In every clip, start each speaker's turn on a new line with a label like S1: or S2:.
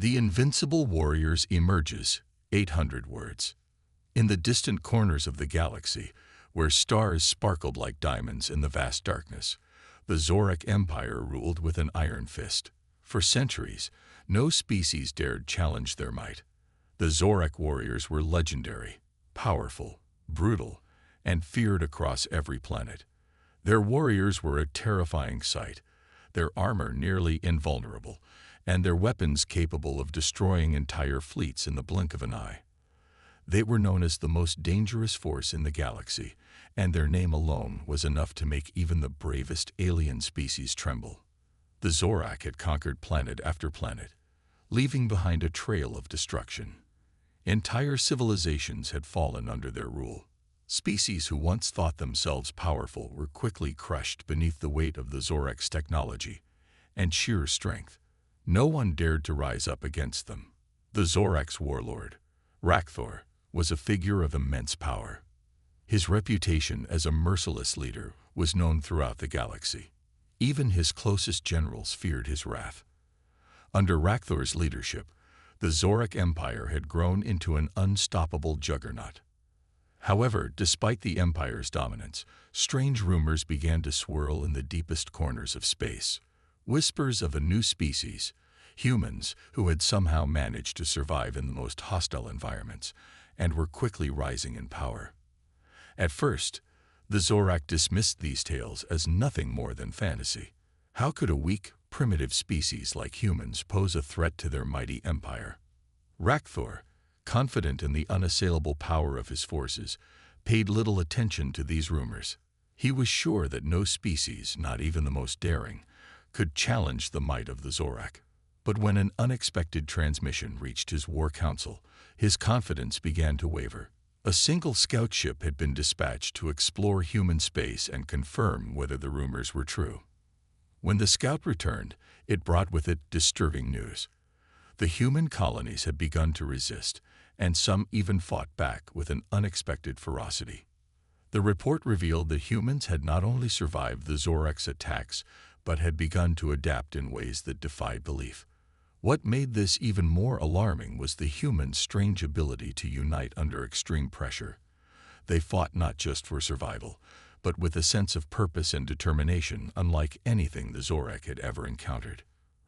S1: The invincible warriors emerges, 800 words. In the distant corners of the galaxy, where stars sparkled like diamonds in the vast darkness, the Zorak Empire ruled with an iron fist. For centuries, no species dared challenge their might. The Zorak warriors were legendary, powerful, brutal, and feared across every planet. Their warriors were a terrifying sight, their armor nearly invulnerable, and their weapons capable of destroying entire fleets in the blink of an eye. They were known as the most dangerous force in the galaxy, and their name alone was enough to make even the bravest alien species tremble. The Zorak had conquered planet after planet, leaving behind a trail of destruction. Entire civilizations had fallen under their rule. Species who once thought themselves powerful were quickly crushed beneath the weight of the Zorak's technology and sheer strength. No one dared to rise up against them. The Zorak's warlord, Rakthor, was a figure of immense power. His reputation as a merciless leader was known throughout the galaxy. Even his closest generals feared his wrath. Under Rakthor's leadership, the Zorak Empire had grown into an unstoppable juggernaut. However, despite the Empire's dominance, strange rumors began to swirl in the deepest corners of space. Whispers of a new species, humans who had somehow managed to survive in the most hostile environments and were quickly rising in power. At first, the Zorak dismissed these tales as nothing more than fantasy. How could a weak, primitive species like humans pose a threat to their mighty empire? Rakthor, confident in the unassailable power of his forces, paid little attention to these rumors. He was sure that no species, not even the most daring, could challenge the might of the Zorak. But when an unexpected transmission reached his war council, his confidence began to waver. A single scout ship had been dispatched to explore human space and confirm whether the rumors were true. When the scout returned, it brought with it disturbing news. The human colonies had begun to resist, and some even fought back with an unexpected ferocity. The report revealed that humans had not only survived the Zorak's attacks, but had begun to adapt in ways that defied belief. What made this even more alarming was the humans' strange ability to unite under extreme pressure. They fought not just for survival, but with a sense of purpose and determination unlike anything the Zorak had ever encountered.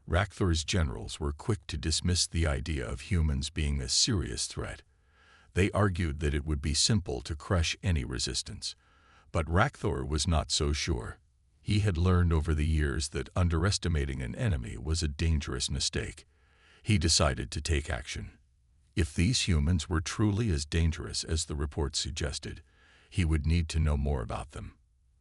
S1: Rakthor's generals were quick to dismiss the idea of humans being a serious threat. They argued that it would be simple to crush any resistance. But Rakthor was not so sure. He had learned over the years that underestimating an enemy was a dangerous mistake. He decided to take action. If these humans were truly as dangerous as the report suggested, he would need to know more about them.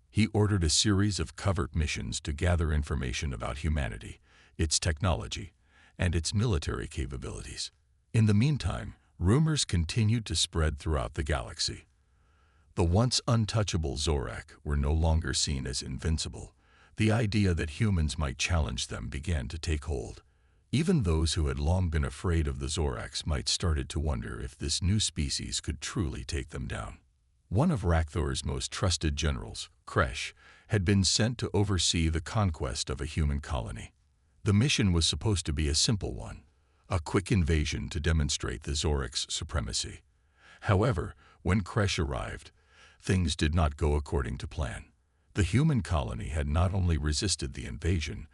S1: He ordered a series of covert missions to gather information about humanity, its technology, and its military capabilities. In the meantime, rumors continued to spread throughout the galaxy. The once untouchable Zorak were no longer seen as invincible. The idea that humans might challenge them began to take hold. Even those who had long been afraid of the Zoraks might started to wonder if this new species could truly take them down. One of Rakthor's most trusted generals, Kresh, had been sent to oversee the conquest of a human colony. The mission was supposed to be a simple one, a quick invasion to demonstrate the Zorak's supremacy. However, when Kresh arrived, things did not go according to plan. The human colony had not only resisted the invasion,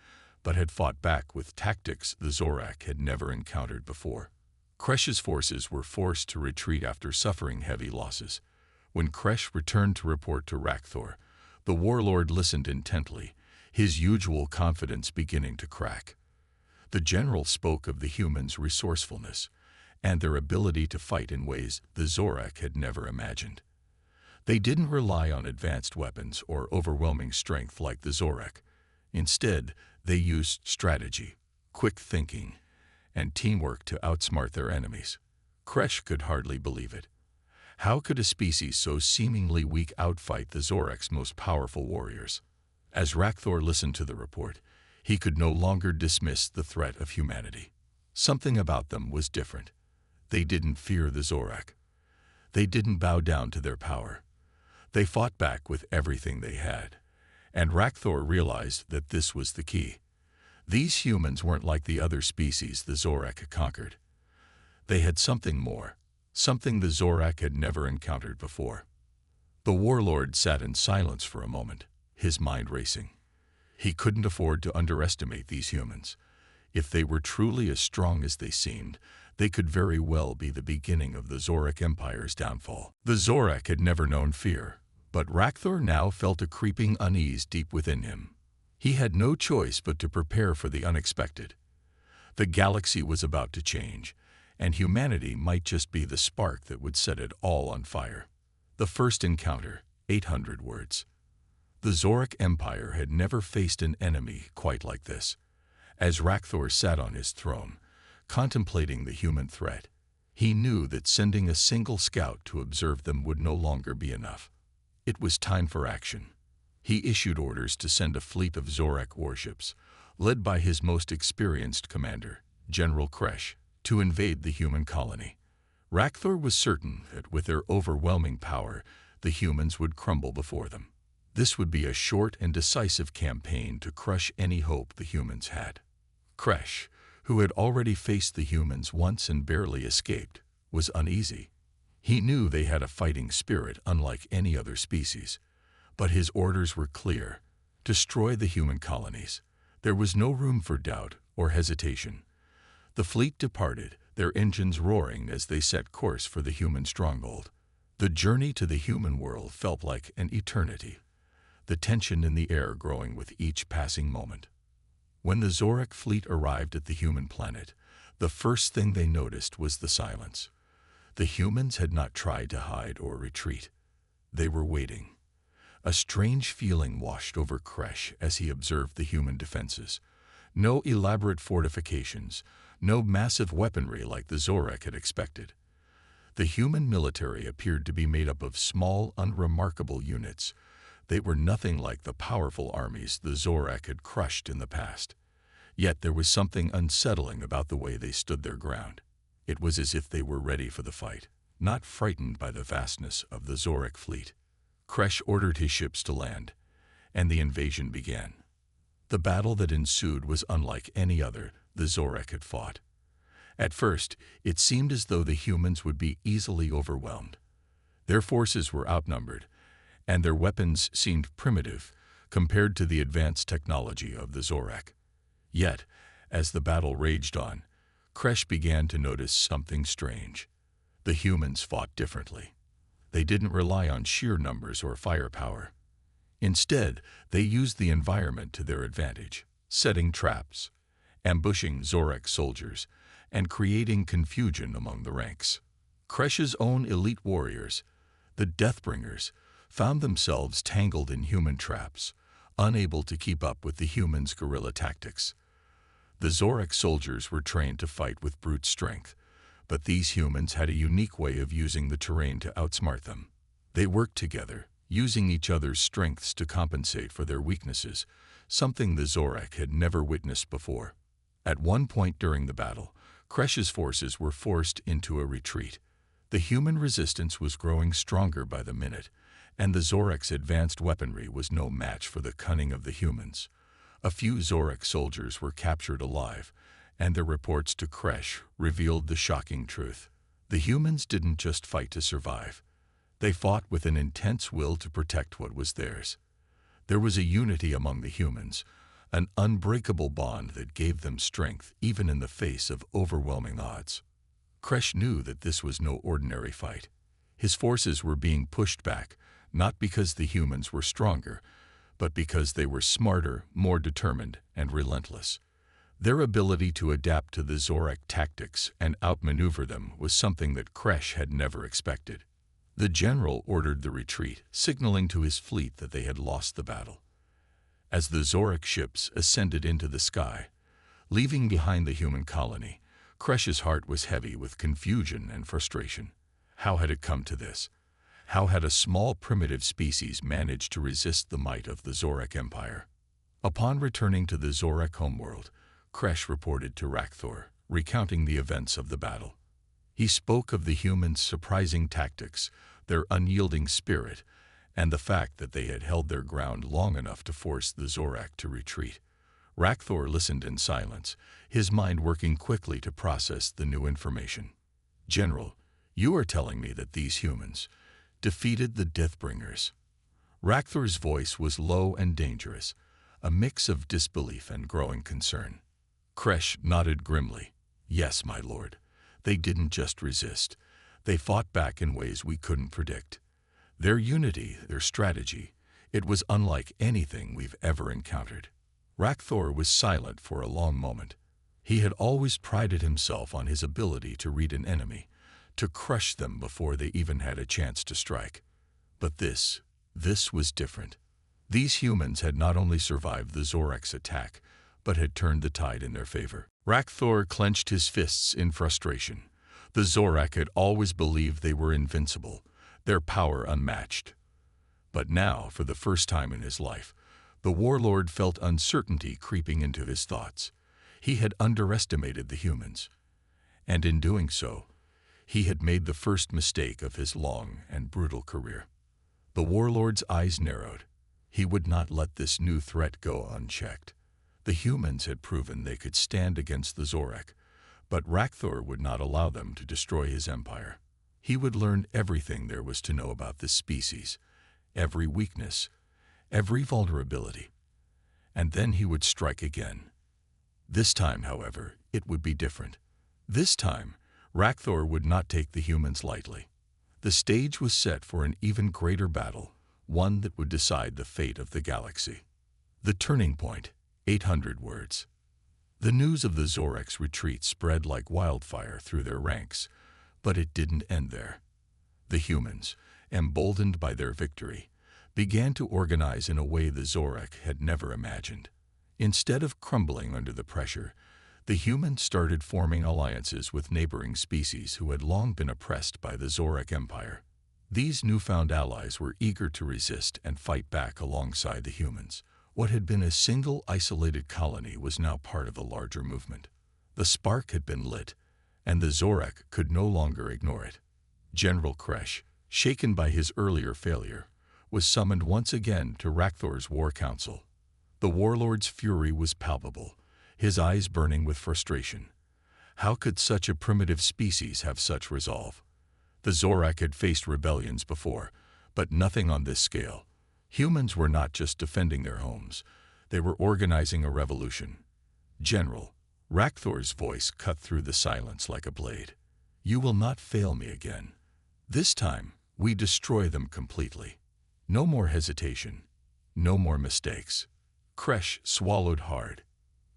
S1: but had fought back with tactics the Zorak had never encountered before. Kresh's forces were forced to retreat after suffering heavy losses. When Kresh returned to report to Rakthor, the warlord listened intently, his usual confidence beginning to crack. The general spoke of the humans' resourcefulness and their ability to fight in ways the Zorak had never imagined. They didn't rely on advanced weapons or overwhelming strength like the Zorak. Instead, they used strategy, quick thinking, and teamwork to outsmart their enemies. Kresh could hardly believe it. How could a species so seemingly weak outfight the Zorak's most powerful warriors? As Rakthor listened to the report, he could no longer dismiss the threat of humanity. Something about them was different. They didn't fear the Zorak. They didn't bow down to their power. They fought back with everything they had. And Rakthor realized that this was the key. These humans weren't like the other species the Zorak had conquered. They had something more, something the Zorak had never encountered before. The warlord sat in silence for a moment, his mind racing. He couldn't afford to underestimate these humans. If they were truly as strong as they seemed, they could very well be the beginning of the Zorak Empire's downfall. The Zorak had never known fear, but Rakthor now felt a creeping unease deep within him. He had no choice but to prepare for the unexpected. The galaxy was about to change, and humanity might just be the spark that would set it all on fire. The first encounter, 800 words. The Zorak Empire had never faced an enemy quite like this. As Rakthor sat on his throne, contemplating the human threat, he knew that sending a single scout to observe them would no longer be enough. It was time for action. He issued orders to send a fleet of Zorak warships, led by his most experienced commander, General Kresh, to invade the human colony. Rakthor was certain that with their overwhelming power, the humans would crumble before them. This would be a short and decisive campaign to crush any hope the humans had. Kresh, who had already faced the humans once and barely escaped, was uneasy. He knew they had a fighting spirit unlike any other species, but his orders were clear: destroy the human colonies. There was no room for doubt or hesitation. The fleet departed, their engines roaring as they set course for the human stronghold. The journey to the human world felt like an eternity, the tension in the air growing with each passing moment. When the Zorak fleet arrived at the human planet, the first thing they noticed was the silence. The humans had not tried to hide or retreat. They were waiting. A strange feeling washed over Kresh as he observed the human defenses. No elaborate fortifications, no massive weaponry like the Zorak had expected. The human military appeared to be made up of small, unremarkable units. They were nothing like the powerful armies the Zorak had crushed in the past. Yet there was something unsettling about the way they stood their ground. It was as if they were ready for the fight, not frightened by the vastness of the Zorak fleet. Kresh ordered his ships to land, and the invasion began. The battle that ensued was unlike any other the Zorak had fought. At first, it seemed as though the humans would be easily overwhelmed. Their forces were outnumbered, and their weapons seemed primitive compared to the advanced technology of the Zorak. Yet, as the battle raged on, Kresh began to notice something strange. The humans fought differently. They didn't rely on sheer numbers or firepower. Instead, they used the environment to their advantage, setting traps, ambushing Zorak soldiers, and creating confusion among the ranks. Kresh's own elite warriors, the Deathbringers, found themselves tangled in human traps, unable to keep up with the humans' guerrilla tactics. The Zorak soldiers were trained to fight with brute strength, but these humans had a unique way of using the terrain to outsmart them. They worked together, using each other's strengths to compensate for their weaknesses, something the Zorak had never witnessed before. At one point during the battle, Kresh's forces were forced into a retreat. The human resistance was growing stronger by the minute, and the Zorak's advanced weaponry was no match for the cunning of the humans. A few Zorak soldiers were captured alive, and their reports to Kresh revealed the shocking truth. The humans didn't just fight to survive. They fought with an intense will to protect what was theirs. There was a unity among the humans, an unbreakable bond that gave them strength even in the face of overwhelming odds. Kresh knew that this was no ordinary fight. His forces were being pushed back, not because the humans were stronger, but because they were smarter, more determined, and relentless. Their ability to adapt to the Zorak tactics and outmaneuver them was something that Kresh had never expected. The general ordered the retreat, signaling to his fleet that they had lost the battle. As the Zorak ships ascended into the sky, leaving behind the human colony, Kresh's heart was heavy with confusion and frustration. How had it come to this? How had a small primitive species managed to resist the might of the Zorak Empire? Upon returning to the Zorak homeworld, Kresh reported to Rakthor, recounting the events of the battle. He spoke of the humans' surprising tactics, their unyielding spirit, and the fact that they had held their ground long enough to force the Zorak to retreat. Rakthor listened in silence, his mind working quickly to process the new information. "General, you are telling me that these humans defeated the Deathbringers." Rakthor's voice was low and dangerous, a mix of disbelief and growing concern. Kresh nodded grimly. "Yes, my lord. They didn't just resist. They fought back in ways we couldn't predict. Their unity, their strategy, it was unlike anything we've ever encountered." Rakthor was silent for a long moment. He had always prided himself on his ability to read an enemy, to crush them before they even had a chance to strike. But this was different. These humans had not only survived the Zorak's attack, but had turned the tide in their favor. Rakthor clenched his fists in frustration. The Zorak had always believed they were invincible, their power unmatched. But now, for the first time in his life, the warlord felt uncertainty creeping into his thoughts. He had underestimated the humans, and in doing so, he had made the first mistake of his long and brutal career. The warlord's eyes narrowed. He would not let this new threat go unchecked. The humans had proven they could stand against the Zorak, but Rakthor would not allow them to destroy his empire. He would learn everything there was to know about this species, every weakness, every vulnerability, and then he would strike again. This time, however, it would be different. This time, Rakthor would not take the humans lightly. The stage was set for an even greater battle, one that would decide the fate of the galaxy. The turning point, 800 words. The news of the Zorak's retreat spread like wildfire through their ranks, but it didn't end there. The humans, emboldened by their victory, began to organize in a way the Zorak had never imagined. Instead of crumbling under the pressure, the humans started forming alliances with neighboring species who had long been oppressed by the Zorak Empire. These newfound allies were eager to resist and fight back alongside the humans. What had been a single isolated colony was now part of a larger movement. The spark had been lit, and the Zorak could no longer ignore it. General Kresh, shaken by his earlier failure, was summoned once again to Rakthor's war council. The warlord's fury was palpable, his eyes burning with frustration. How could such a primitive species have such resolve? The Zorak had faced rebellions before, but nothing on this scale. Humans were not just defending their homes, they were organizing a revolution. "General," Rakthor's voice cut through the silence like a blade. "You will not fail me again. This time, we destroy them completely. No more hesitation, no more mistakes." Kresh swallowed hard.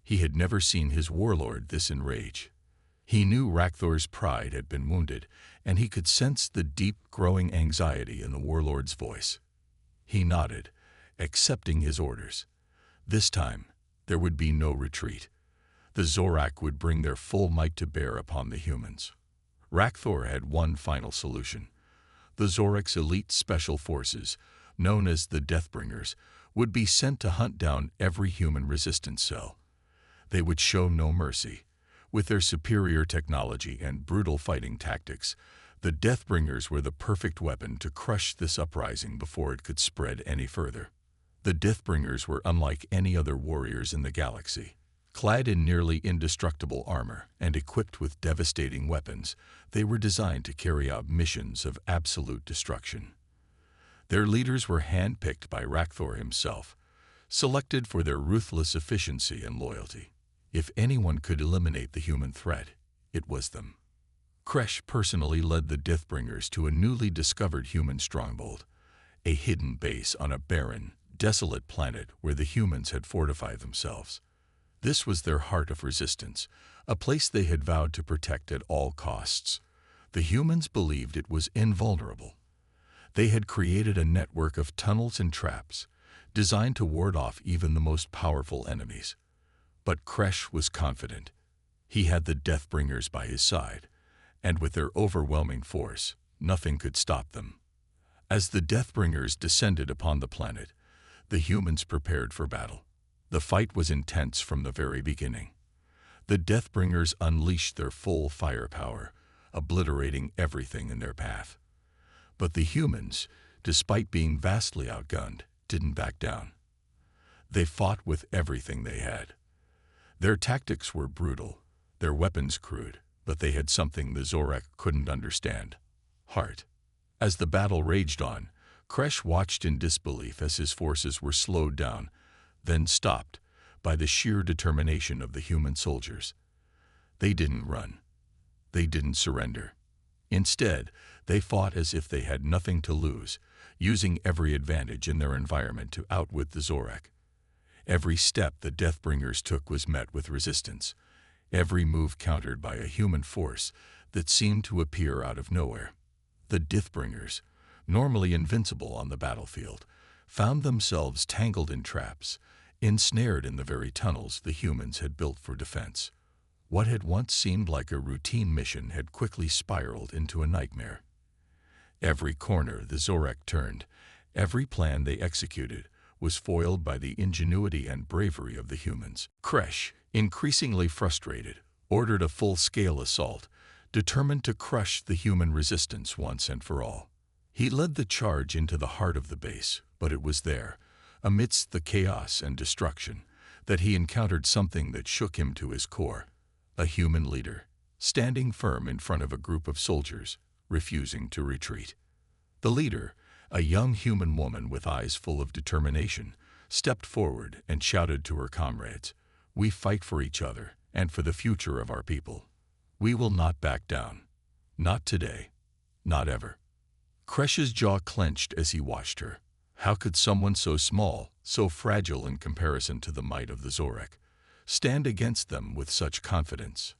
S1: He had never seen his warlord this enraged. He knew Rakthor's pride had been wounded, and he could sense the deep, growing anxiety in the warlord's voice. He nodded, accepting his orders. This time, there would be no retreat. The Zorak would bring their full might to bear upon the humans. Rakthor had one final solution. The Zorak's elite special forces, known as the Deathbringers, would be sent to hunt down every human resistance cell. They would show no mercy. With their superior technology and brutal fighting tactics, the Deathbringers were the perfect weapon to crush this uprising before it could spread any further. The Deathbringers were unlike any other warriors in the galaxy. Clad in nearly indestructible armor and equipped with devastating weapons, they were designed to carry out missions of absolute destruction. Their leaders were handpicked by Rakthor himself, selected for their ruthless efficiency and loyalty. If anyone could eliminate the human threat, it was them. Kresh personally led the Deathbringers to a newly discovered human stronghold, a hidden base on a barren, desolate planet where the humans had fortified themselves. This was their heart of resistance, a place they had vowed to protect at all costs. The humans believed it was invulnerable. They had created a network of tunnels and traps, designed to ward off even the most powerful enemies. But Kresh was confident. He had the Deathbringers by his side, and with their overwhelming force, nothing could stop them. As the Deathbringers descended upon the planet, the humans prepared for battle. The fight was intense from the very beginning. The Deathbringers unleashed their full firepower, obliterating everything in their path. But the humans, despite being vastly outgunned, didn't back down. They fought with everything they had. Their tactics were brutal, their weapons crude, but they had something the Zorak couldn't understand: heart. As the battle raged on, Kresh watched in disbelief as his forces were slowed down, then stopped, by the sheer determination of the human soldiers. They didn't run. They didn't surrender. Instead, they fought as if they had nothing to lose, using every advantage in their environment to outwit the Zorak. Every step the Deathbringers took was met with resistance, every move countered by a human force that seemed to appear out of nowhere. The Deathbringers, normally invincible on the battlefield, found themselves tangled in traps, ensnared in the very tunnels the humans had built for defense. What had once seemed like a routine mission had quickly spiraled into a nightmare. Every corner the Zorak turned, every plan they executed, was foiled by the ingenuity and bravery of the humans. Kresh, increasingly frustrated, ordered a full-scale assault, determined to crush the human resistance once and for all. He led the charge into the heart of the base, but it was there, amidst the chaos and destruction, that he encountered something that shook him to his core: a human leader, standing firm in front of a group of soldiers, refusing to retreat. The leader, a young human woman with eyes full of determination, stepped forward and shouted to her comrades, "We fight for each other and for the future of our people. We will not back down. Not today. Not ever." Kresh's jaw clenched as he watched her. How could someone so small, so fragile in comparison to the might of the Zorak, stand against them with such confidence?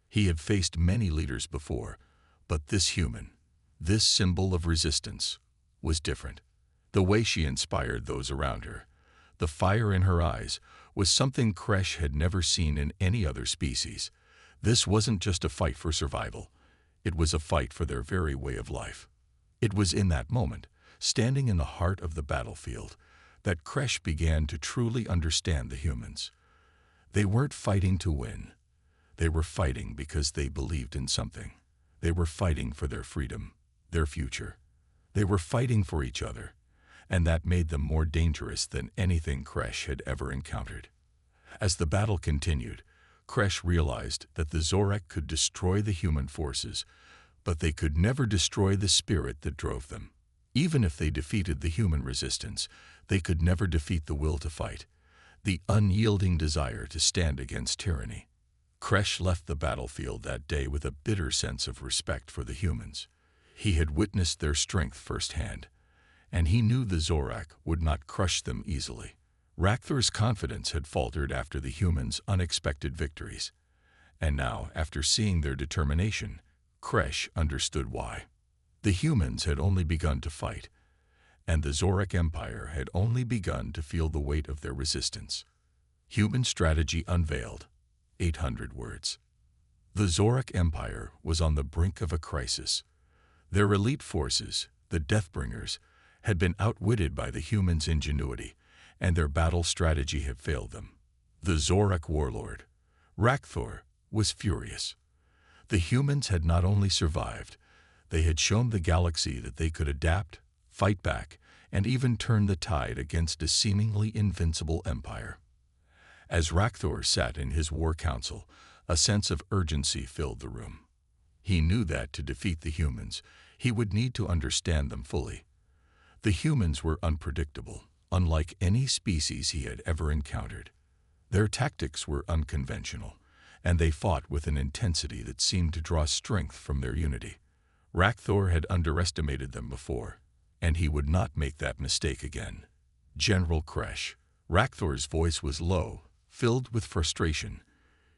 S1: He had faced many leaders before, but this human, this symbol of resistance, was different. The way she inspired those around her, the fire in her eyes, was something Kresh had never seen in any other species. This wasn't just a fight for survival. It was a fight for their very way of life. It was in that moment, standing in the heart of the battlefield, that Kresh began to truly understand the humans. They weren't fighting to win. They were fighting because they believed in something. They were fighting for their freedom, their future. They were fighting for each other, and that made them more dangerous than anything Kresh had ever encountered. As the battle continued, Kresh realized that the Zorak could destroy the human forces, but they could never destroy the spirit that drove them. Even if they defeated the human resistance, they could never defeat the will to fight, the unyielding desire to stand against tyranny. Kresh left the battlefield that day with a bitter sense of respect for the humans. He had witnessed their strength firsthand, and he knew the Zorak would not crush them easily. Rakthor's confidence had faltered after the humans' unexpected victories, and now, after seeing their determination, Kresh understood why. The humans had only begun to fight, and the Zorak Empire had only begun to feel the weight of their resistance. Human strategy unveiled. 800 words. The Zorak Empire was on the brink of a crisis. Their elite forces, the Deathbringers, had been outwitted by the humans' ingenuity, and their battle strategy had failed them. The Zorak warlord, Rakthor, was furious. The humans had not only survived, they had shown the galaxy that they could adapt, fight back, and even turn the tide against a seemingly invincible empire. As Rakthor sat in his war council, a sense of urgency filled the room. He knew that to defeat the humans, he would need to understand them fully. The humans were unpredictable, unlike any species he had ever encountered. Their tactics were unconventional, and they fought with an intensity that seemed to draw strength from their unity. Rakthor had underestimated them before, and he would not make that mistake again. "General Kresh," Rakthor's voice was low, filled with frustration.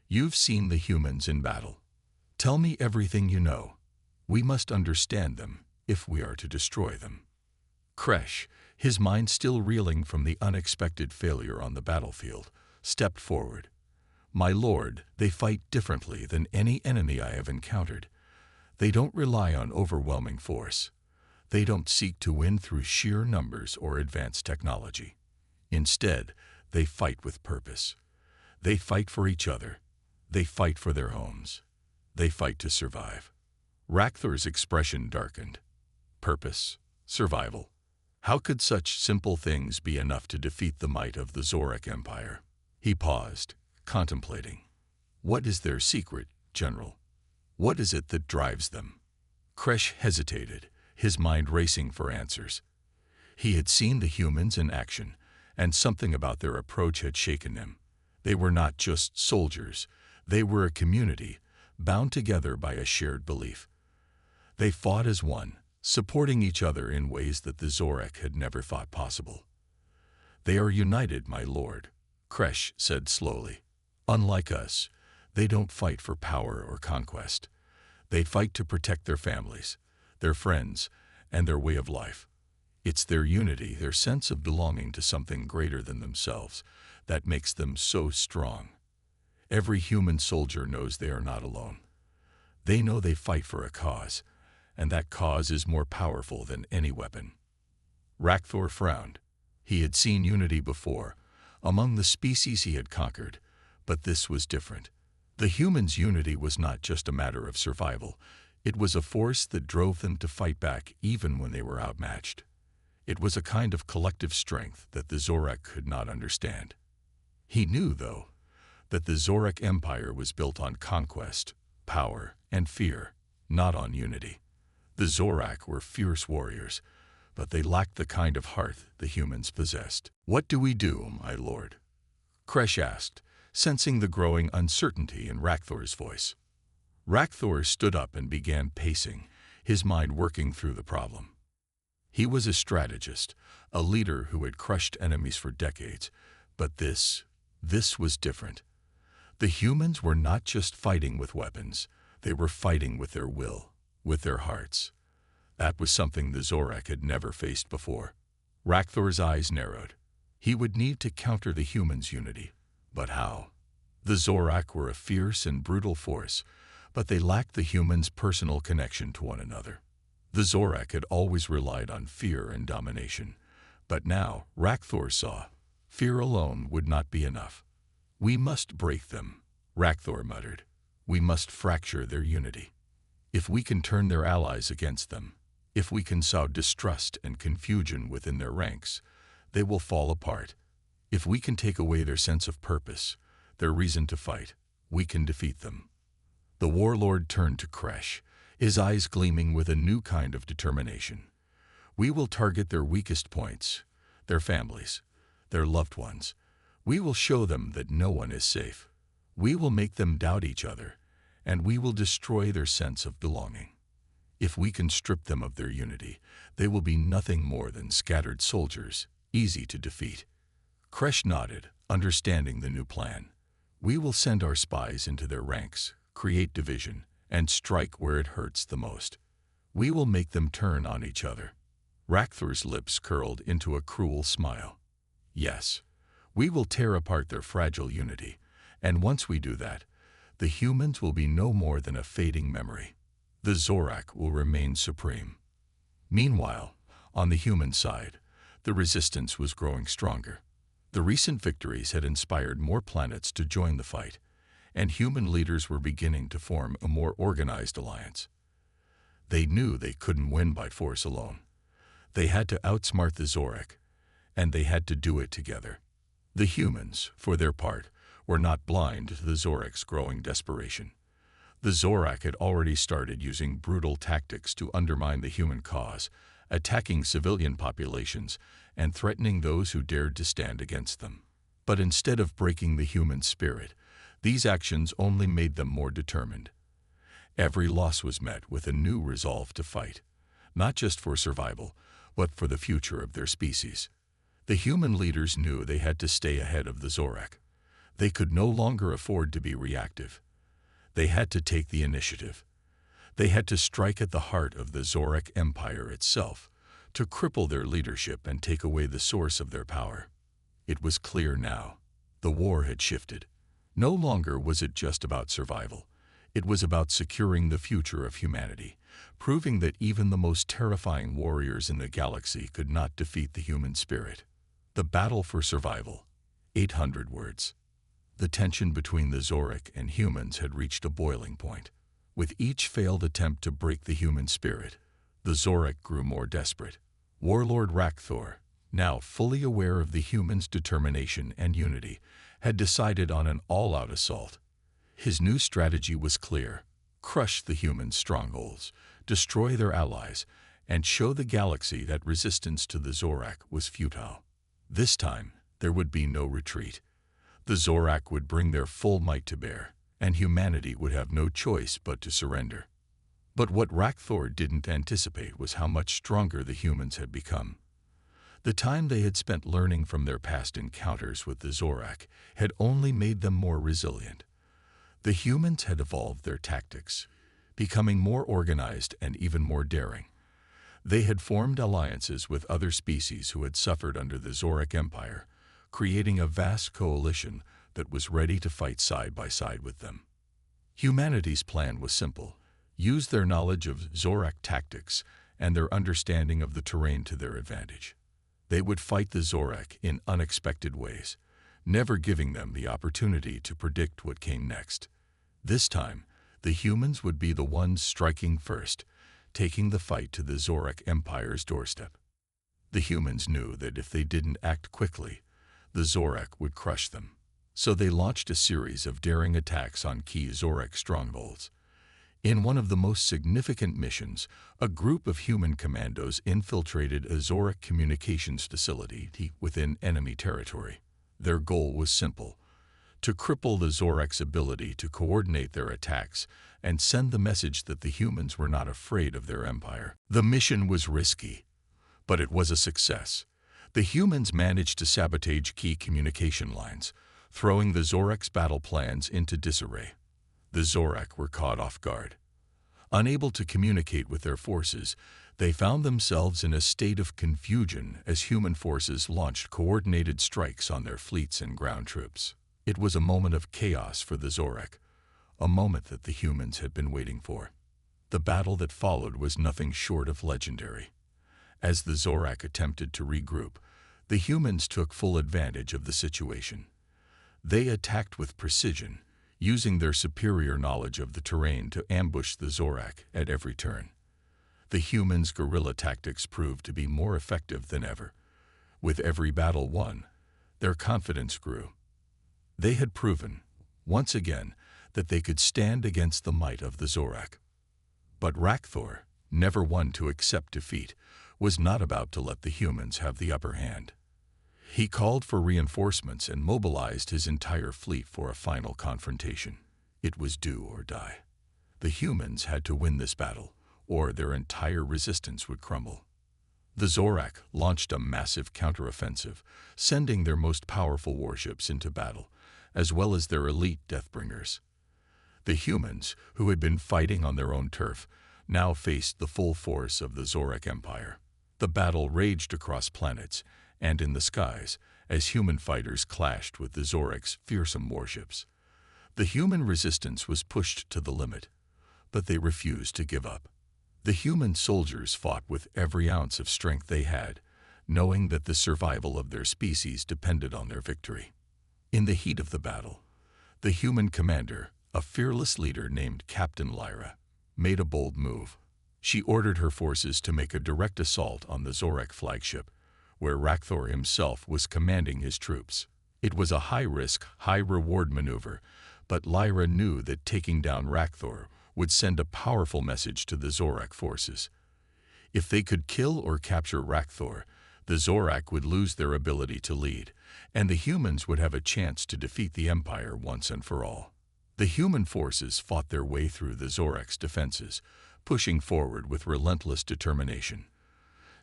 S1: "You've seen the humans in battle. Tell me everything you know. We must understand them if we are to destroy them." Kresh, his mind still reeling from the unexpected failure on the battlefield, stepped forward. "My lord, they fight differently than any enemy I have encountered. They don't rely on overwhelming force. They don't seek to win through sheer numbers or advanced technology. Instead, they fight with purpose. They fight for each other. They fight for their homes. They fight to survive." Rakthor's expression darkened. Purpose, survival. How could such simple things be enough to defeat the might of the Zorak Empire? He paused, contemplating. What is their secret, General? What is it that drives them? Kresh hesitated, his mind racing for answers. He had seen the humans in action, and something about their approach had shaken him. They were not just soldiers, they were a community, bound together by a shared belief. They fought as one, supporting each other in ways that the Zorak had never thought possible. "They are united, my lord," Kresh said slowly. "Unlike us, they don't fight for power or conquest. They fight to protect their families, their friends, and their way of life. It's their unity, their sense of belonging to something greater than themselves, that makes them so strong. Every human soldier knows they are not alone. They know they fight for a cause, and that cause is more powerful than any weapon." Rakthor frowned. He had seen unity before, among the species he had conquered, but this was different. The humans' unity was not just a matter of survival. It was a force that drove them to fight back even when they were outmatched. It was a kind of collective strength that the Zorak could not understand. He knew, though, that the Zorak Empire was built on conquest, power, and fear, not on unity. The Zorak were fierce warriors, but they lacked the kind of heart the humans possessed. "What do we do, my lord?" Kresh asked, sensing the growing uncertainty in Rakthor's voice. Rakthor stood up and began pacing, his mind working through the problem. He was a strategist, a leader who had crushed enemies for decades, but this was different. The humans were not just fighting with weapons, they were fighting with their will, with their hearts. That was something the Zorak had never faced before. Rakthor's eyes narrowed. He would need to counter the humans' unity. But how? The Zorak were a fierce and brutal force, but they lacked the humans' personal connection to one another. The Zorak had always relied on fear and domination, but now Rakthor saw fear alone would not be enough. "We must break them," Rakthor muttered. "We must fracture their unity. If we can turn their allies against them, if we can sow distrust and confusion within their ranks, they will fall apart. If we can take away their sense of purpose, their reason to fight, we can defeat them." The warlord turned to Kresh, his eyes gleaming with a new kind of determination. "We will target their weakest points, their families, their loved ones. We will show them that no one is safe. We will make them doubt each other, and we will destroy their sense of belonging. If we can strip them of their unity, they will be nothing more than scattered soldiers, easy to defeat." Kresh nodded, understanding the new plan. "We will send our spies into their ranks, create division, and strike where it hurts the most. We will make them turn on each other." Rakthor's lips curled into a cruel smile. "Yes, we will tear apart their fragile unity, and once we do that, the humans will be no more than a fading memory. The Zorak will remain supreme." Meanwhile, on the human side, the resistance was growing stronger. The recent victories had inspired more planets to join the fight, and human leaders were beginning to form a more organized alliance. They knew they couldn't win by force alone. They had to outsmart the Zorak, and they had to do it together. The humans, for their part, were not blind to the Zorak's growing desperation. The Zorak had already started using brutal tactics to undermine the human cause, attacking civilian populations and threatening those who dared to stand against them. But instead of breaking the human spirit, these actions only made them more determined. Every loss was met with a new resolve to fight, not just for survival, but for the future of their species. The human leaders knew they had to stay ahead of the Zorak. They could no longer afford to be reactive. They had to take the initiative. They had to strike at the heart of the Zorak Empire itself, to cripple their leadership and take away the source of their power. It was clear now. The war had shifted. No longer was it just about survival. It was about securing the future of humanity, proving that even the most terrifying warriors in the galaxy could not defeat the human spirit. The battle for survival. 800 words. The tension between the Zorak and humans had reached a boiling point. With each failed attempt to break the human spirit, the Zorak grew more desperate. Warlord Rakthor, now fully aware of the humans' determination and unity, had decided on an all-out assault. His new strategy was clear: crush the humans' strongholds, destroy their allies, and show the galaxy that resistance to the Zorak was futile. This time, there would be no retreat. The Zorak would bring their full might to bear, and humanity would have no choice but to surrender. But what Rakthor didn't anticipate was how much stronger the humans had become. The time they had spent learning from their past encounters with the Zorak had only made them more resilient. The humans had evolved their tactics, becoming more organized and even more daring. They had formed alliances with other species who had suffered under the Zorak Empire, creating a vast coalition that was ready to fight side by side with them. Humanity's plan was simple: use their knowledge of Zorak tactics and their understanding of the terrain to their advantage. They would fight the Zorak in unexpected ways, never giving them the opportunity to predict what came next. This time, the humans would be the ones striking first, taking the fight to the Zorak Empire's doorstep. The humans knew that if they didn't act quickly, the Zorak would crush them. So they launched a series of daring attacks on key Zorak strongholds. In one of the most significant missions, a group of human commandos infiltrated a Zorak communications facility within enemy territory. Their goal was simple: to cripple the Zorak's ability to coordinate their attacks and send the message that the humans were not afraid of their empire. The mission was risky, but it was a success. The humans managed to sabotage key communication lines, throwing the Zorak's battle plans into disarray. The Zorak were caught off guard. Unable to communicate with their forces, they found themselves in a state of confusion as human forces launched coordinated strikes on their fleets and ground troops. It was a moment of chaos for the Zorak, a moment that the humans had been waiting for. The battle that followed was nothing short of legendary. As the Zorak attempted to regroup, the humans took full advantage of the situation. They attacked with precision, using their superior knowledge of the terrain to ambush the Zorak at every turn. The humans' guerrilla tactics proved to be more effective than ever. With every battle won, their confidence grew. They had proven, once again, that they could stand against the might of the Zorak. But Rakthor, never one to accept defeat, was not about to let the humans have the upper hand. He called for reinforcements and mobilized his entire fleet for a final confrontation. It was do or die. The humans had to win this battle, or their entire resistance would crumble. The Zorak launched a massive counteroffensive, sending their most powerful warships into battle, as well as their elite Deathbringers. The humans, who had been fighting on their own turf, now faced the full force of the Zorak Empire. The battle raged across planets and in the skies as human fighters clashed with the Zorak's fearsome warships. The human resistance was pushed to the limit, but they refused to give up. The human soldiers fought with every ounce of strength they had, knowing that the survival of their species depended on their victory. In the heat of the battle, the human commander, a fearless leader named Captain Lyra, made a bold move. She ordered her forces to make a direct assault on the Zorak flagship, where Rakthor himself was commanding his troops. It was a high-risk, high-reward maneuver, but Lyra knew that taking down Rakthor would send a powerful message to the Zorak forces. If they could kill or capture Rakthor, the Zorak would lose their ability to lead, and the humans would have a chance to defeat the Empire once and for all. The human forces fought their way through the Zorak's defenses, pushing forward with relentless determination.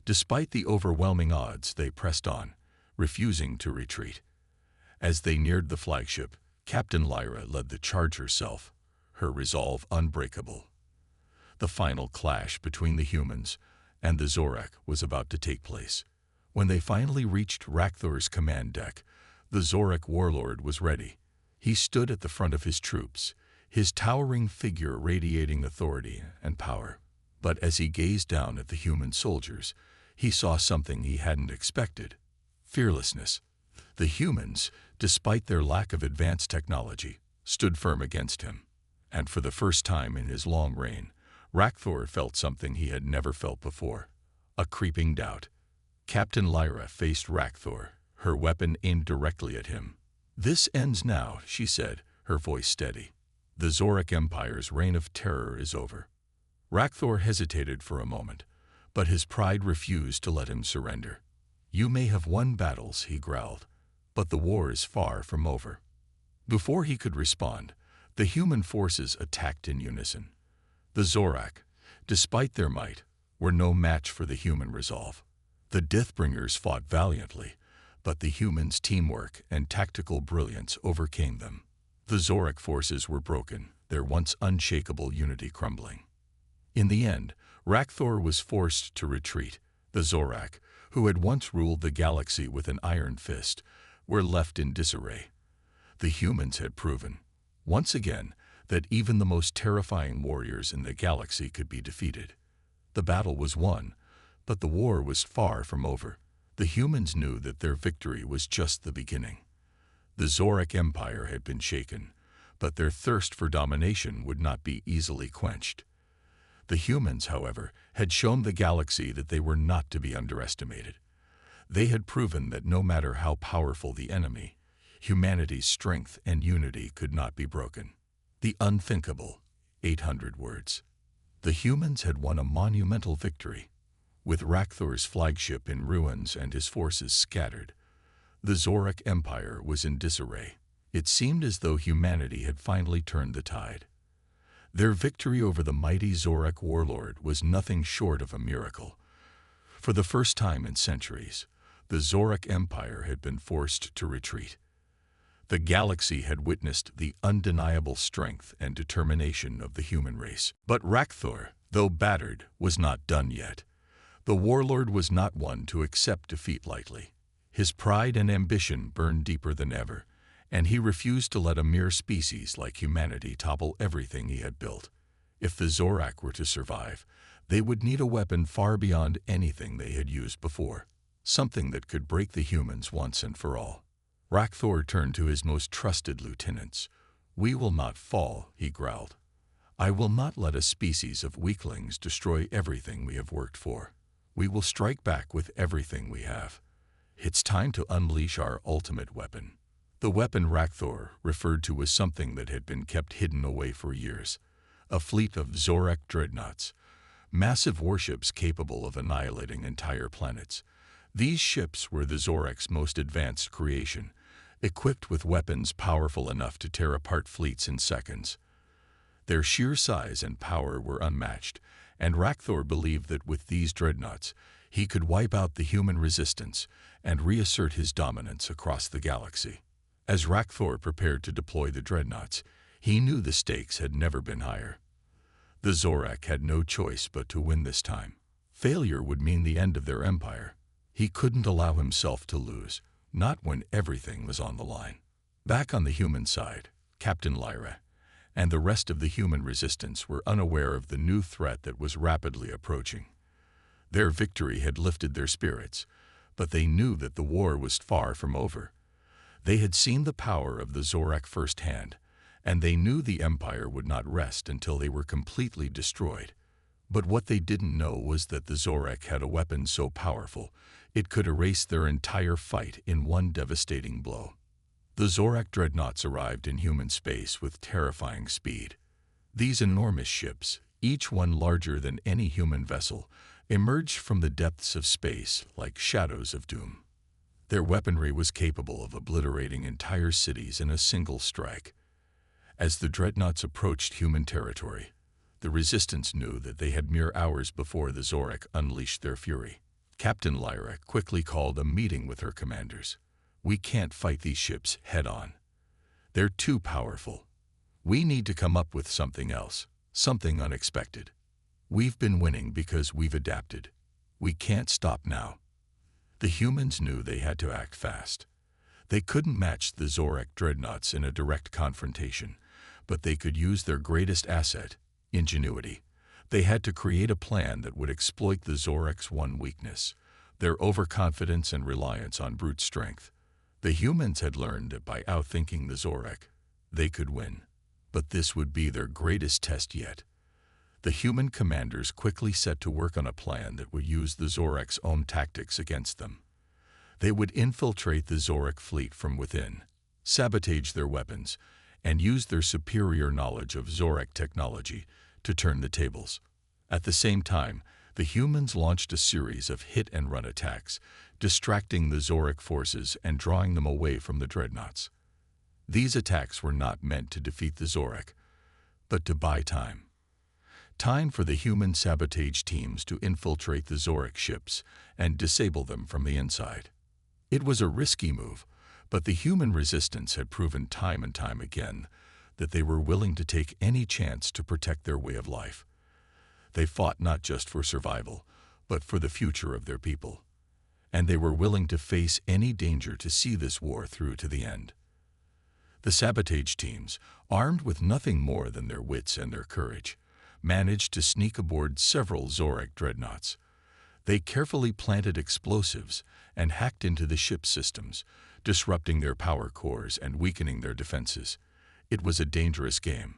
S1: Despite the overwhelming odds, they pressed on, refusing to retreat. As they neared the flagship, Captain Lyra led the charge herself, her resolve unbreakable. The final clash between the humans and the Zorak was about to take place. When they finally reached Rakthor's command deck, the Zorak warlord was ready. He stood at the front of his troops, his towering figure radiating authority and power. But as he gazed down at the human soldiers, he saw something he hadn't expected: fearlessness. The humans, despite their lack of advanced technology, stood firm against him. And for the first time in his long reign, Rakthor felt something he had never felt before: a creeping doubt. Captain Lyra faced Rakthor, her weapon aimed directly at him. "This ends now," she said, her voice steady. "The Zorak Empire's reign of terror is over." Rakthor hesitated for a moment, but his pride refused to let him surrender. "You may have won battles," he growled, "but the war is far from over." Before he could respond, the human forces attacked in unison. The Zorak, despite their might, were no match for the human resolve. The Deathbringers fought valiantly, but the humans' teamwork and tactical brilliance overcame them. The Zorak forces were broken, their once unshakable unity crumbling. In the end, Rakthor was forced to retreat. The Zorak, who had once ruled the galaxy with an iron fist, were left in disarray. The humans had proven, once again, that even the most terrifying warriors in the galaxy could be defeated. The battle was won, but the war was far from over. The humans knew that their victory was just the beginning. The Zorak Empire had been shaken, but their thirst for domination would not be easily quenched. The humans, however, had shown the galaxy that they were not to be underestimated. They had proven that no matter how powerful the enemy, humanity's strength and unity could not be broken. The unthinkable, 800 words. The humans had won a monumental victory. With Rakthor's flagship in ruins and his forces scattered, the Zorak Empire was in disarray. It seemed as though humanity had finally turned the tide. Their victory over the mighty Zorak warlord was nothing short of a miracle. For the first time in centuries, the Zorak Empire had been forced to retreat. The galaxy had witnessed the undeniable strength and determination of the human race. But Rakthor, though battered, was not done yet. The warlord was not one to accept defeat lightly. His pride and ambition burned deeper than ever, and he refused to let a mere species like humanity topple everything he had built. If the Zorak were to survive, they would need a weapon far beyond anything they had used before, something that could break the humans once and for all. Rakthor turned to his most trusted lieutenants. "We will not fall," he growled. "I will not let a species of weaklings destroy everything we have worked for. We will strike back with everything we have. It's time to unleash our ultimate weapon." The weapon Rakthor referred to was something that had been kept hidden away for years. A fleet of Zorak dreadnoughts, massive warships capable of annihilating entire planets. These ships were the Zorak's most advanced creation, equipped with weapons powerful enough to tear apart fleets in seconds. Their sheer size and power were unmatched, and Rakthor believed that with these dreadnoughts, he could wipe out the human resistance and reassert his dominance across the galaxy. As Rakthor prepared to deploy the dreadnoughts, he knew the stakes had never been higher. The Zorak had no choice but to win this time. Failure would mean the end of their empire. He couldn't allow himself to lose, not when everything was on the line. Back on the human side, Captain Lyra and the rest of the human resistance were unaware of the new threat that was rapidly approaching. Their victory had lifted their spirits, but they knew that the war was far from over. They had seen the power of the Zorak firsthand, and they knew the Empire would not rest until they were completely destroyed. But what they didn't know was that the Zorak had a weapon so powerful, it could erase their entire fight in one devastating blow. The Zorak dreadnoughts arrived in human space with terrifying speed. These enormous ships, each one larger than any human vessel, emerged from the depths of space like shadows of doom. Their weaponry was capable of obliterating entire cities in a single strike. As the dreadnoughts approached human territory, the resistance knew that they had mere hours before the Zorak unleashed their fury. Captain Lyra quickly called a meeting with her commanders. "We can't fight these ships head-on. They're too powerful. We need to come up with something else, something unexpected. We've been winning because we've adapted. We can't stop now." The humans knew they had to act fast. They couldn't match the Zorak dreadnoughts in a direct confrontation, but they could use their greatest asset, ingenuity. They had to create a plan that would exploit the Zorak's one weakness, their overconfidence and reliance on brute strength. The humans had learned that by outthinking the Zorak, they could win. But this would be their greatest test yet. The human commanders quickly set to work on a plan that would use the Zorak's own tactics against them. They would infiltrate the Zorak fleet from within, sabotage their weapons, and use their superior knowledge of Zorak technology to turn the tables. At the same time, the humans launched a series of hit-and-run attacks, distracting the Zorak forces and drawing them away from the dreadnoughts. These attacks were not meant to defeat the Zorak, but to buy time. Time for the human sabotage teams to infiltrate the Zorak ships and disable them from the inside. It was a risky move, but the human resistance had proven time and time again that they were willing to take any chance to protect their way of life. They fought not just for survival, but for the future of their people. And they were willing to face any danger to see this war through to the end. The sabotage teams, armed with nothing more than their wits and their courage, managed to sneak aboard several Zorak dreadnoughts. They carefully planted explosives and hacked into the ship's systems, disrupting their power cores and weakening their defenses. It was a dangerous game,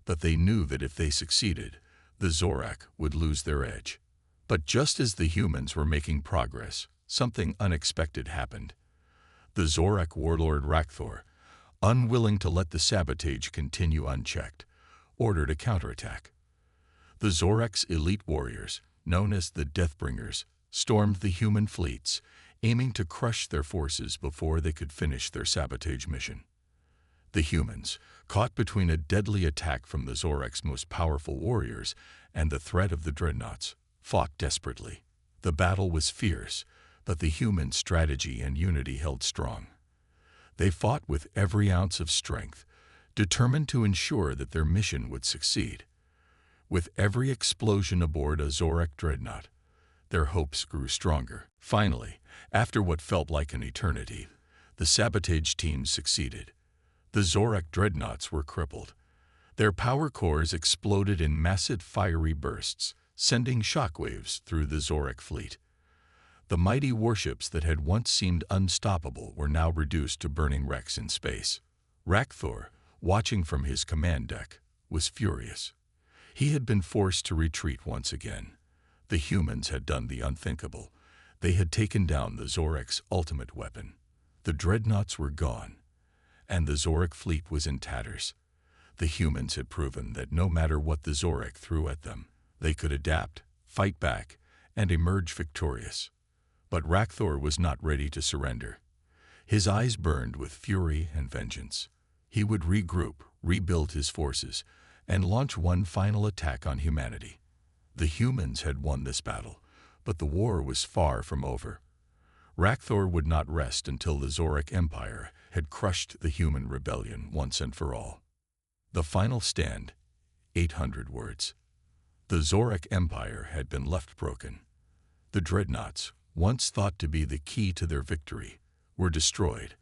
S1: but they knew that if they succeeded, the Zorak would lose their edge. But just as the humans were making progress, something unexpected happened. The Zorak warlord Rakthor, unwilling to let the sabotage continue unchecked, ordered a counterattack. The Zorak's elite warriors, known as the Deathbringers, stormed the human fleets, aiming to crush their forces before they could finish their sabotage mission. The humans, caught between a deadly attack from the Zorak's most powerful warriors and the threat of the dreadnoughts, fought desperately. The battle was fierce, but the human strategy and unity held strong. They fought with every ounce of strength, determined to ensure that their mission would succeed. With every explosion aboard a Zorak dreadnought, their hopes grew stronger. Finally, after what felt like an eternity, the sabotage teams succeeded. The Zorak dreadnoughts were crippled. Their power cores exploded in massive fiery bursts, sending shockwaves through the Zorak fleet. The mighty warships that had once seemed unstoppable were now reduced to burning wrecks in space. Rakthor, watching from his command deck, was furious. He had been forced to retreat once again. The humans had done the unthinkable. They had taken down the Zorak's ultimate weapon. The dreadnoughts were gone, and the Zorak fleet was in tatters. The humans had proven that no matter what the Zorak threw at them, they could adapt, fight back, and emerge victorious. But Rakthor was not ready to surrender. His eyes burned with fury and vengeance. He would regroup, rebuild his forces, and launch one final attack on humanity. The humans had won this battle, but the war was far from over. Rakthor would not rest until the Zorak Empire had crushed the human rebellion once and for all. The final stand, 800 words. The Zorak Empire had been left broken. The dreadnoughts, once thought to be the key to their victory, were destroyed,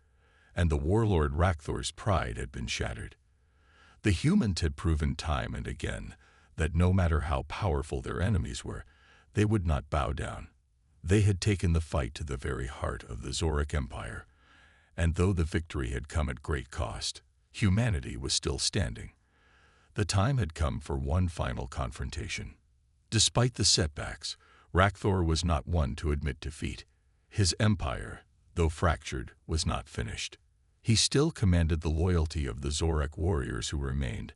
S1: and the warlord Rakthor's pride had been shattered. The humans had proven time and again that no matter how powerful their enemies were, they would not bow down. They had taken the fight to the very heart of the Zorak Empire, and though the victory had come at great cost, humanity was still standing. The time had come for one final confrontation. Despite the setbacks, Rakthor was not one to admit defeat. His empire, though fractured, was not finished. He still commanded the loyalty of the Zorak warriors who remained,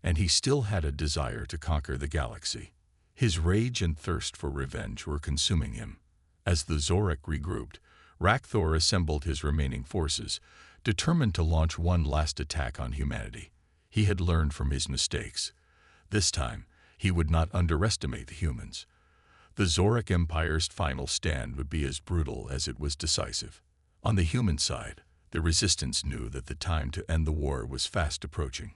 S1: and he still had a desire to conquer the galaxy. His rage and thirst for revenge were consuming him. As the Zorak regrouped, Rakthor assembled his remaining forces, determined to launch one last attack on humanity. He had learned from his mistakes. This time, he would not underestimate the humans. The Zorak Empire's final stand would be as brutal as it was decisive. On the human side, the resistance knew that the time to end the war was fast approaching.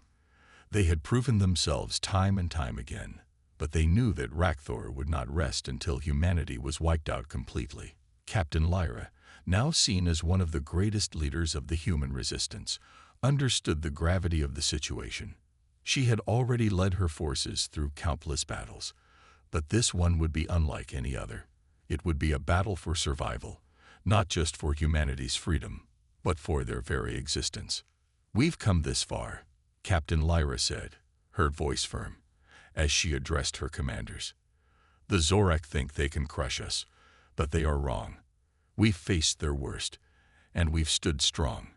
S1: They had proven themselves time and time again, but they knew that Rakthor would not rest until humanity was wiped out completely. Captain Lyra, now seen as one of the greatest leaders of the human resistance, understood the gravity of the situation. She had already led her forces through countless battles, but this one would be unlike any other. It would be a battle for survival, not just for humanity's freedom, but for their very existence. "We've come this far," Captain Lyra said, her voice firm, as she addressed her commanders. "The Zorak think they can crush us, but they are wrong. We've faced their worst, and we've stood strong.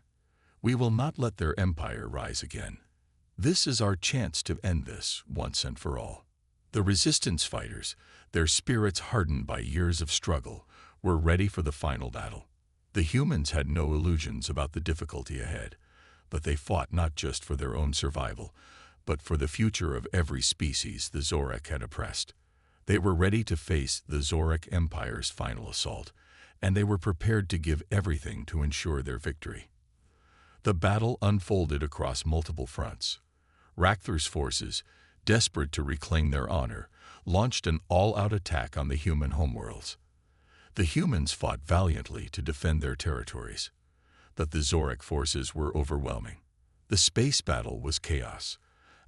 S1: We will not let their empire rise again. This is our chance to end this once and for all. The resistance fighters, their spirits hardened by years of struggle, were ready for the final battle. The humans had no illusions about the difficulty ahead, but they fought not just for their own survival, but for the future of every species the Zorak had oppressed. They were ready to face the Zorak Empire's final assault, and they were prepared to give everything to ensure their victory. The battle unfolded across multiple fronts. Rakthor's forces, desperate to reclaim their honor, launched an all-out attack on the human homeworlds. The humans fought valiantly to defend their territories, but the Zorak forces were overwhelming. The space battle was chaos,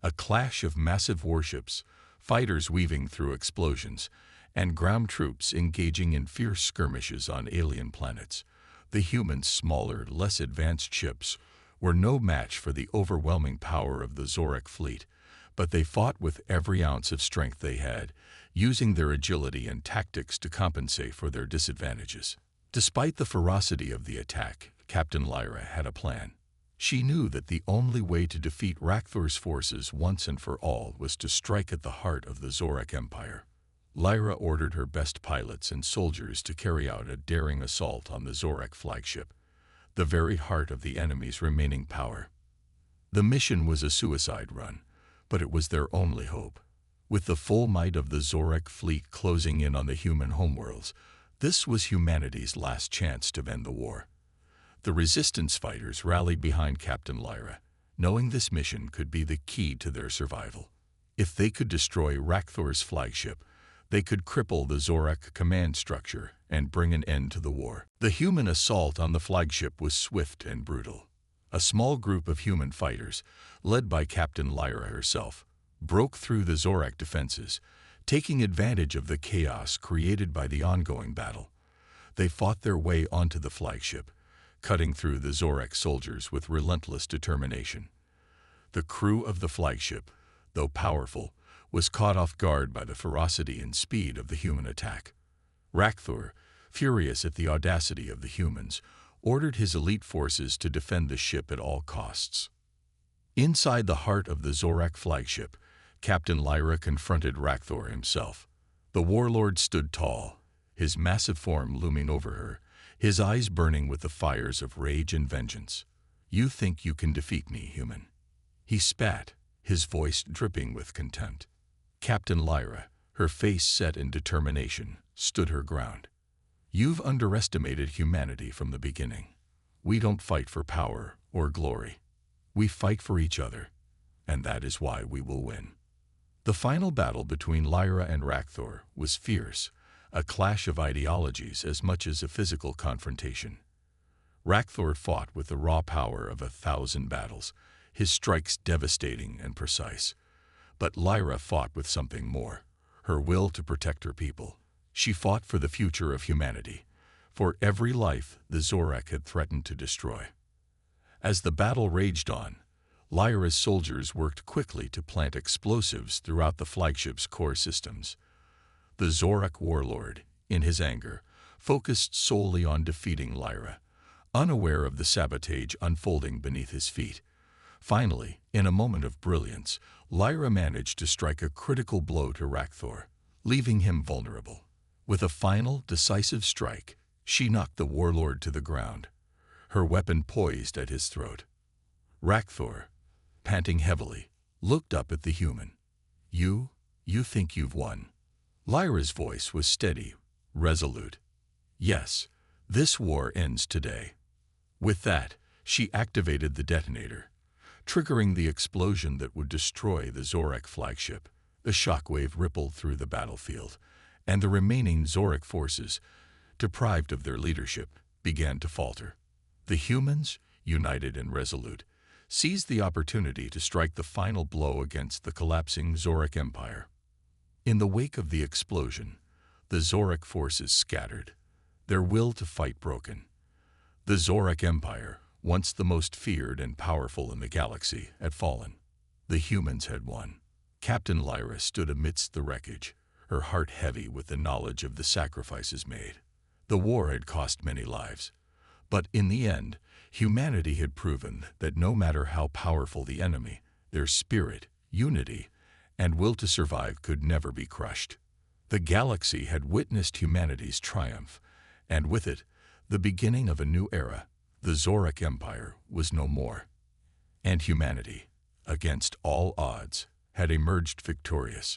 S1: a clash of massive warships, fighters weaving through explosions, and ground troops engaging in fierce skirmishes on alien planets. The humans' smaller, less advanced ships were no match for the overwhelming power of the Zorak fleet, but they fought with every ounce of strength they had, using their agility and tactics to compensate for their disadvantages. Despite the ferocity of the attack, Captain Lyra had a plan. She knew that the only way to defeat Rakthor's forces once and for all was to strike at the heart of the Zorak Empire. Lyra ordered her best pilots and soldiers to carry out a daring assault on the Zorak flagship, the very heart of the enemy's remaining power. The mission was a suicide run, but it was their only hope. With the full might of the Zorak fleet closing in on the human homeworlds, this was humanity's last chance to end the war. The resistance fighters rallied behind Captain Lyra, knowing this mission could be the key to their survival. If they could destroy Rakthor's flagship, they could cripple the Zorak command structure and bring an end to the war. The human assault on the flagship was swift and brutal. A small group of human fighters, led by Captain Lyra herself, broke through the Zorak defenses, taking advantage of the chaos created by the ongoing battle. They fought their way onto the flagship, cutting through the Zorak soldiers with relentless determination. The crew of the flagship, though powerful, was caught off guard by the ferocity and speed of the human attack. Rakthor, furious at the audacity of the humans, ordered his elite forces to defend the ship at all costs. Inside the heart of the Zorak flagship, Captain Lyra confronted Rakthor himself. The warlord stood tall, his massive form looming over her, his eyes burning with the fires of rage and vengeance. "You think you can defeat me, human?" He spat, his voice dripping with contempt. Captain Lyra, her face set in determination, stood her ground. "You've underestimated humanity from the beginning. We don't fight for power or glory. We fight for each other, and that is why we will win." The final battle between Lyra and Rakthor was fierce, a clash of ideologies as much as a physical confrontation. Rakthor fought with the raw power of 1,000 battles, his strikes devastating and precise. But Lyra fought with something more, her will to protect her people. She fought for the future of humanity, for every life the Zorak had threatened to destroy. As the battle raged on, Lyra's soldiers worked quickly to plant explosives throughout the flagship's core systems. The Zorak warlord, in his anger, focused solely on defeating Lyra, unaware of the sabotage unfolding beneath his feet. Finally, in a moment of brilliance, Lyra managed to strike a critical blow to Rakthor, leaving him vulnerable. With a final, decisive strike, she knocked the warlord to the ground, her weapon poised at his throat. Rakthor, panting heavily, looked up at the human. You think you've won." Lyra's voice was steady, resolute. "Yes, this war ends today." With that, she activated the detonator, triggering the explosion that would destroy the Zorak flagship. The shockwave rippled through the battlefield, and the remaining Zorak forces, deprived of their leadership, began to falter. The humans, united and resolute, seized the opportunity to strike the final blow against the collapsing Zorak Empire. In the wake of the explosion, the Zorak forces scattered, their will to fight broken. The Zorak Empire, once the most feared and powerful in the galaxy, had fallen. The humans had won. Captain Lyra stood amidst the wreckage, her heart heavy with the knowledge of the sacrifices made. The war had cost many lives, but in the end, Humanity had proven that no matter how powerful the enemy, their spirit, unity, and will to survive could never be crushed. The galaxy had witnessed humanity's triumph, and with it, the beginning of a new era. The Zorak Empire was no more. And humanity, against all odds, had emerged victorious.